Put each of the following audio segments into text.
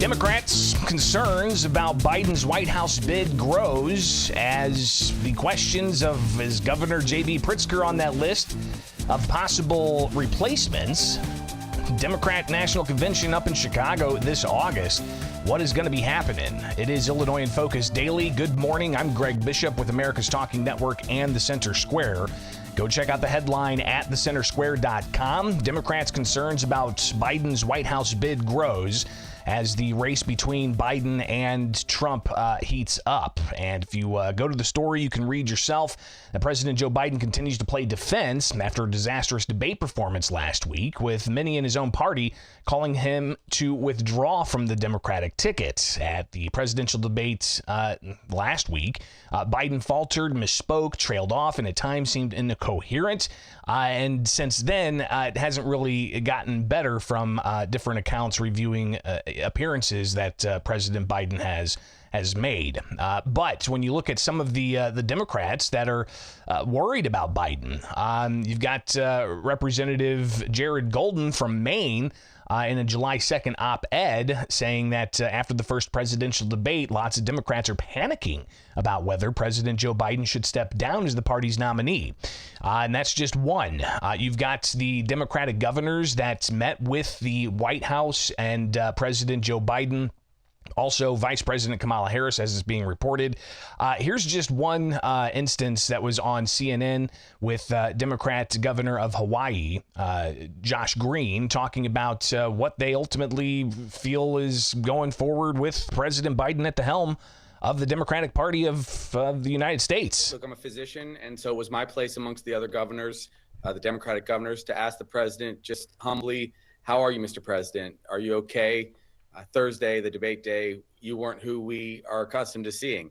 Democrats' concerns about Biden's White House bid grows as the questions of is Governor J.B. Pritzker on that list of possible replacements. Democrat National Convention up in Chicago this August. What is going to be happening? It is Illinois in Focus Daily. Good morning. I'm Greg Bishop with America's Talking Network and the Center Square. Go check out the headline at thecentersquare.com. Democrats' concerns about Biden's White House bid grows as the race between Biden and Trump heats up. And if you go to the story, you can read yourself that President Joe Biden continues to play defense after a disastrous debate performance last week, with many in his own party calling him to withdraw from the Democratic ticket. At the presidential debate last week, Biden faltered, misspoke, trailed off, and at times seemed incoherent. And since then, it hasn't really gotten better from different accounts reviewing appearances that President Biden has made. But when you look at some of the Democrats that are worried about Biden, you've got Representative Jared Golden from Maine in a July 2nd op-ed saying that after the first presidential debate, lots of Democrats are panicking about whether President Joe Biden should step down as the party's nominee. And that's just one. You've got the Democratic governors that met with the White House and President Joe Biden. Also, Vice President Kamala Harris, as is being reported. Here's just one instance that was on CNN with Democrat Governor of Hawaii, Josh Green, talking about what they ultimately feel is going forward with President Biden at the helm of the Democratic Party of the United States. Look, I'm a physician, and so it was my place amongst the other governors, the Democratic governors, to ask the president just humbly, how are you, Mr. President? Are you okay? Thursday, the debate day, you weren't who we are accustomed to seeing.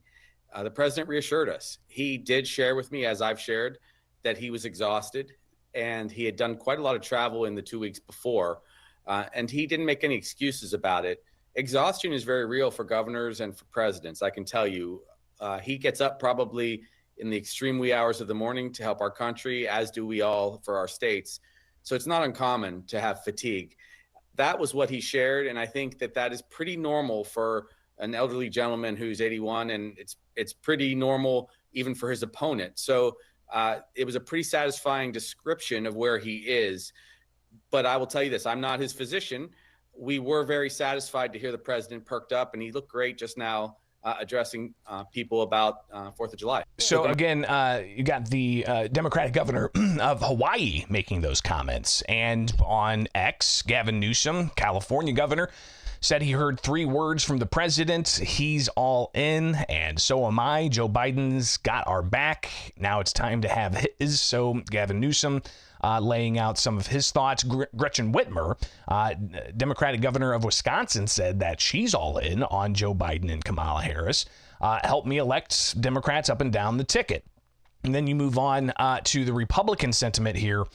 The president reassured us. He did share with me, as I've shared, that he was exhausted and he had done quite a lot of travel in the 2 weeks before, and he didn't make any excuses about it. Exhaustion is very real for governors and for presidents, I can tell you. He gets up probably in the extreme wee hours of the morning to help our country, as do we all for our states. So it's not uncommon to have fatigue. That was what he shared, and I think that is pretty normal for an elderly gentleman who's 81, and it's pretty normal even for his opponent. So it was a pretty satisfying description of where he is. But I will tell you this, I'm not his physician. We were very satisfied to hear the president perked up, and he looked great just now addressing people about 4th of July. So again, you got the Democratic governor of Hawaii making those comments. And on X, Gavin Newsom, California governor, said he heard 3 words from the president. He's all in, and so am I. Joe Biden's got our back. Now it's time to have his. So Gavin Newsom laying out some of his thoughts. Gretchen Whitmer, Democratic governor of Wisconsin, said that she's all in on Joe Biden and Kamala Harris. Help me elect Democrats up and down the ticket. And then you move on to the Republican sentiment here.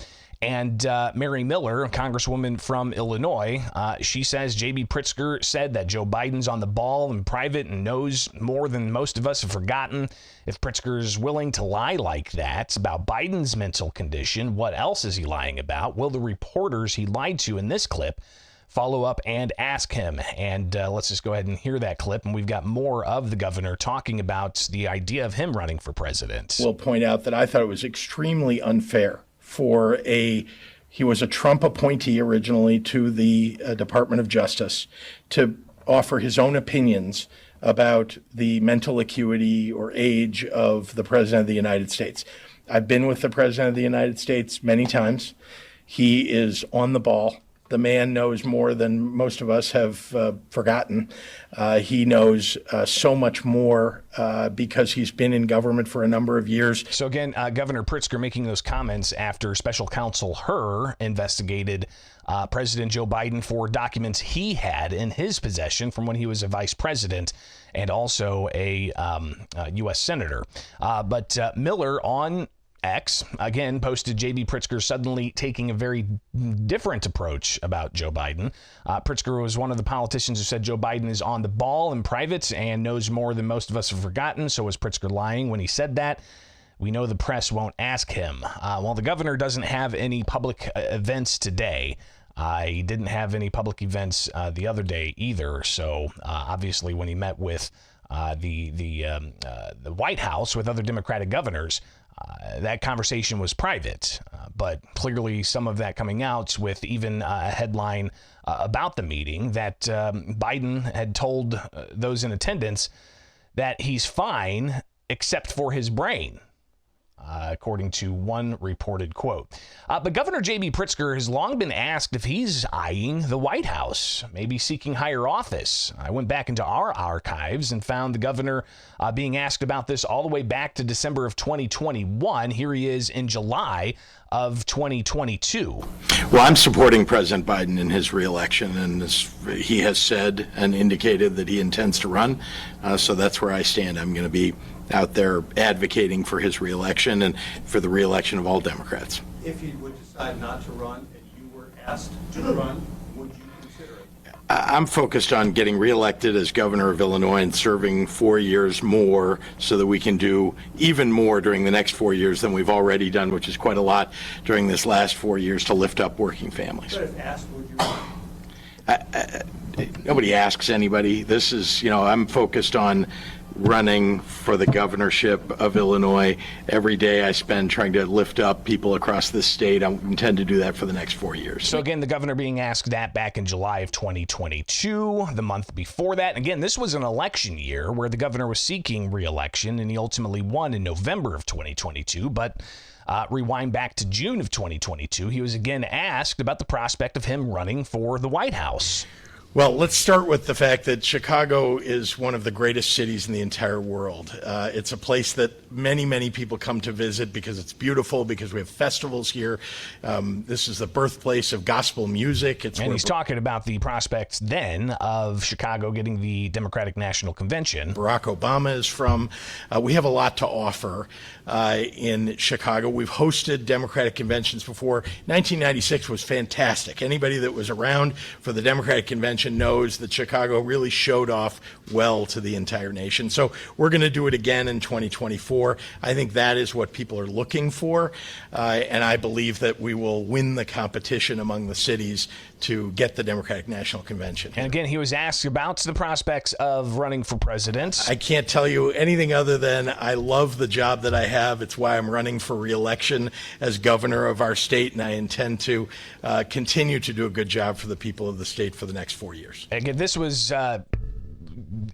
And Mary Miller, a congresswoman from Illinois, she says J.B. Pritzker said that Joe Biden's on the ball in private and knows more than most of us have forgotten. If Pritzker is willing to lie like that about Biden's mental condition, what else is he lying about? Will the reporters he lied to in this clip follow up and ask him? And let's just go ahead and hear that clip. And we've got more of the governor talking about the idea of him running for president. We'll point out that I thought it was extremely unfair for he was a Trump appointee originally to the Department of Justice, to offer his own opinions about the mental acuity or age of the President of the United States. I've been with the President of the United States many times. He is on the ball. The man knows more than most of us have forgotten. He knows so much more because he's been in government for a number of years. So again, Governor Pritzker making those comments after Special Counsel Hur investigated President Joe Biden for documents he had in his possession from when he was a vice president and also a U.S. senator. But Miller on X, again, posted J.B. Pritzker suddenly taking a very different approach about Joe Biden. Pritzker was one of the politicians who said Joe Biden is on the ball in private and knows more than most of us have forgotten. So was Pritzker lying when he said that? We know the press won't ask him. While the governor doesn't have any public events today, He didn't have any public events the other day either. So obviously, when he met with the White House with other Democratic governors, that conversation was private. But clearly, some of that coming out with even a headline about the meeting that Biden had told those in attendance that he's fine except for his brain. According to one reported quote. But Governor J.B. Pritzker has long been asked if he's eyeing the White House, maybe seeking higher office. I went back into our archives and found the governor being asked about this all the way back to December of 2021. Here he is in July of 2022. Well, I'm supporting President Biden in his reelection, and he has said and indicated that he intends to run. So that's where I stand. I'm going to be out there advocating for his reelection and for the reelection of all Democrats. If he would decide not to run and you were asked to run, would you consider it? I'm focused on getting reelected as governor of Illinois and serving 4 years more so that we can do even more during the next 4 years than we've already done, which is quite a lot during this last 4 years to lift up working families. But if asked, would you run? Nobody asks anybody. This is, I'm focused on running for the governorship of Illinois. Every day I spend trying to lift up people across this state. I intend to do that for the next 4 years. So again, the governor being asked that back in July of 2022, the month before that. Again, this was an election year where the governor was seeking re-election, and he ultimately won in November of 2022. But rewind back to June of 2022, he was again asked about the prospect of him running for the White House. Well, let's start with the fact that Chicago is one of the greatest cities in the entire world. It's a place that many, many people come to visit because it's beautiful, because we have festivals here. This is the birthplace of gospel music. And he's talking about the prospects then of Chicago getting the Democratic National Convention. Barack Obama is from. We have a lot to offer in Chicago. We've hosted Democratic conventions before. 1996 was fantastic. Anybody that was around for the Democratic Convention knows that Chicago really showed off well to the entire nation. So we're going to do it again in 2024. I think that is what people are looking for, and I believe that we will win the competition among the cities to get the Democratic National Convention. And again, he was asked about the prospects of running for president. I can't tell you anything other than I love the job that I have. It's why I'm running for re-election as governor of our state, and I intend to continue to do a good job for the people of the state for the next 4 years. Again, this was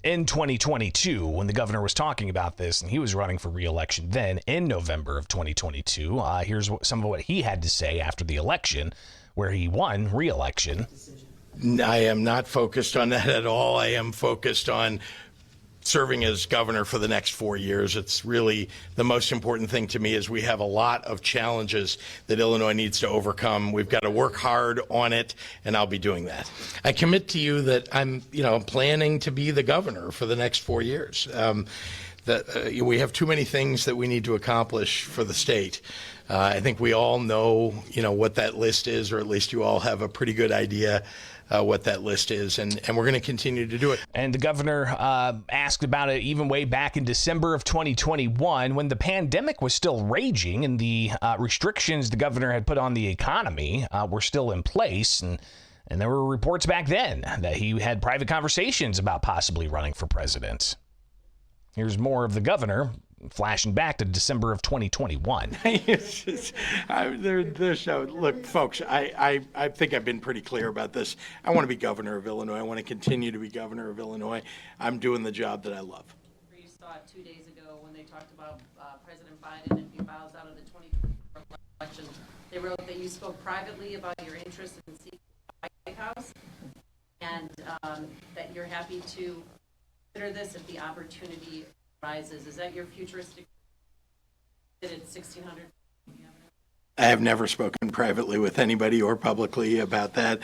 in 2022 when the governor was talking about this, and he was running for re-election then in November of 2022. Here's some of what he had to say after the election, where he won re-election. I am not focused on that at all. I am focused on serving as governor for the next 4 years. It's really the most important thing to me. Is we have a lot of challenges that Illinois needs to overcome. We've got to work hard on it, and I'll be doing that. I commit to you that I'm, planning to be the governor for the next 4 years. We have too many things that we need to accomplish for the state. I think we all know, what that list is, or at least you all have a pretty good idea what that list is, and we're going to continue to do it. And the governor asked about it even way back in December of 2021 when the pandemic was still raging and the restrictions the governor had put on the economy were still in place. And there were reports back then that he had private conversations about possibly running for president. Here's more of the governor flashing back to December of 2021. Look, folks, I think I've been pretty clear about this. I want to be governor of Illinois. I want to continue to be governor of Illinois. I'm doing the job that I love. You saw it 2 days ago when they talked about President Biden if he bows out of the 2024 election. They wrote that you spoke privately about your interest in seeking the White House, and that you're happy to consider this if the opportunity rises. Is that your futuristic at 1600? I have never spoken privately with anybody or publicly about that,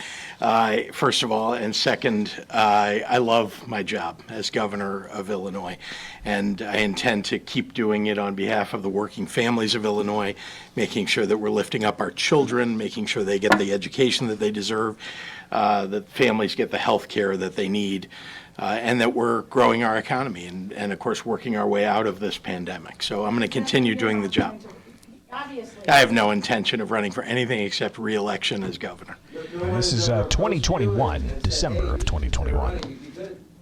first of all. And second, I love my job as governor of Illinois, and I intend to keep doing it on behalf of the working families of Illinois, making sure that we're lifting up our children, making sure they get the education that they deserve, that families get the health care that they need, and that we're growing our economy and, of course, working our way out of this pandemic. So I'm going to continue doing the job. Obviously. I have no intention of running for anything except re-election as governor. This is 2021, December of 2021.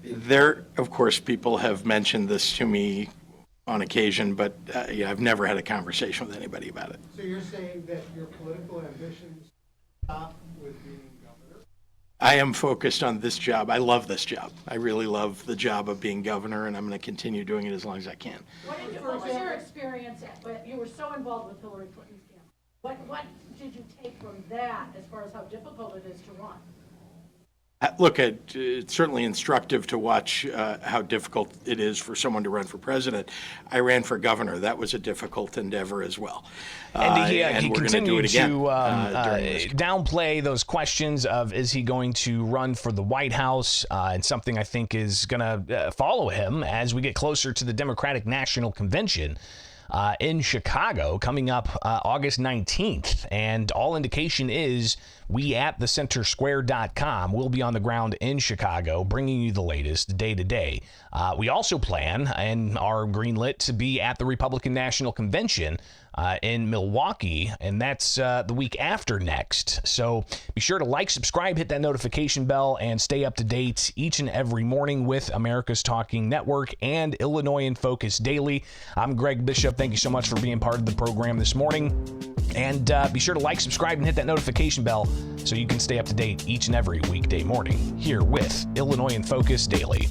There, of course, people have mentioned this to me on occasion, but I've never had a conversation with anybody about it. So you're saying that your political ambitions stop with being governor? I am focused on this job. I love this job. I really love the job of being governor, and I'm going to continue doing it as long as I can. What was your experience you were so involved with Hillary Clinton's campaign? What did you take from that as far as how difficult it is to run? Look, it's certainly instructive to watch how difficult it is for someone to run for president. I ran for governor. That was a difficult endeavor as well. And he we're gonna do continued it to again, during this. downplay those questions of is he going to run for the White House, and something I think is going to follow him as we get closer to the Democratic National Convention in Chicago coming up August 19th. And all indication is we at thecentersquare.com will be on the ground in Chicago bringing you the latest day to day. We also plan and are greenlit to be at the Republican National Convention in Milwaukee, and that's the week after next. So be sure to like, subscribe, hit that notification bell, and stay up to date each and every morning with America's Talking Network and Illinois in Focus Daily. I'm Greg Bishop. Thank you so much for being part of the program this morning. And be sure to like, subscribe, and hit that notification bell so you can stay up to date each and every weekday morning here with Illinois in Focus Daily.